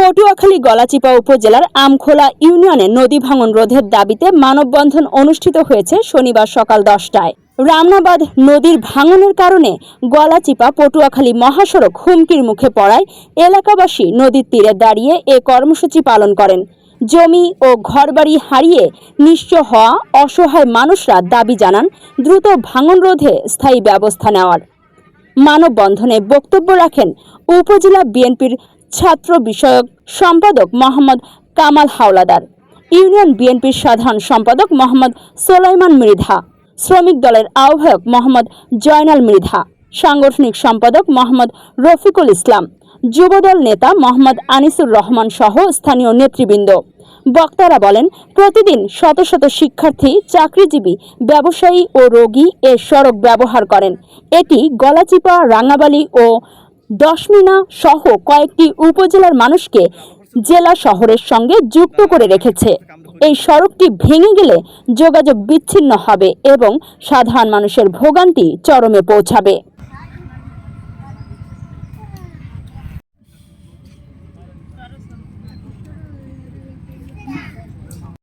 পটুয়াখালী গলাচিপা উপজেলার আমখোলা ইউনিয়নে নদী ভাঙন রোধের দাবিতে মানববন্ধন অনুষ্ঠিত হয়েছে শনিবার সকাল 10টায়। রামনাবাদ নদীর ভাঙনের কারণে গলাচিপা পটুয়াখালী মহাসড়ক হুমকির মুখে পড়ায় এলাকাবাসী নদীর তীরে দাঁড়িয়ে এ কর্মসূচি পালন করেন। জমি ও ঘরবাড়ি হারিয়ে নিঃস্ব হওয়া অসহায় মানুষরা দাবি জানান দ্রুত ভাঙন রোধে স্থায়ী ব্যবস্থা নেওয়ার। মানববন্ধনে বক্তব্য রাখেন উপজেলা বিএনপির ছাত্র বিষয়ক সম্পাদক মোহাম্মদ কামাল হাওলাদার, ইউনিয়ন বিএনপির সাধারণ সম্পাদক মোহাম্মদ সোলাইমান মৃধা, শ্রমিক দলের আহ্বায়ক মোহাম্মদ জয়নাল মৃধা, সাংগঠনিক সম্পাদক মোহাম্মদ রফিকুল ইসলাম, যুবদল নেতা মোহাম্মদ আনিসুর রহমান সহ স্থানীয় নেতৃবৃন্দ। বক্তারা বলেন, প্রতিদিন শত শত শিক্ষার্থী, চাকরিজীবী, ব্যবসায়ী ও রোগী এ সড়ক ব্যবহার করেন। এটি গলাচিপা, রাঙ্গাবালী ও দশমিনা সহ কয়েকটি উপজেলার মানুষকে জেলা শহরের সঙ্গে যুক্ত করে রেখেছে। এই সড়কটি ভেঙে গেলে যোগাযোগ বিচ্ছিন্ন হবে এবং সাধারণ মানুষের ভোগান্তি চরমে পৌঁছাবে।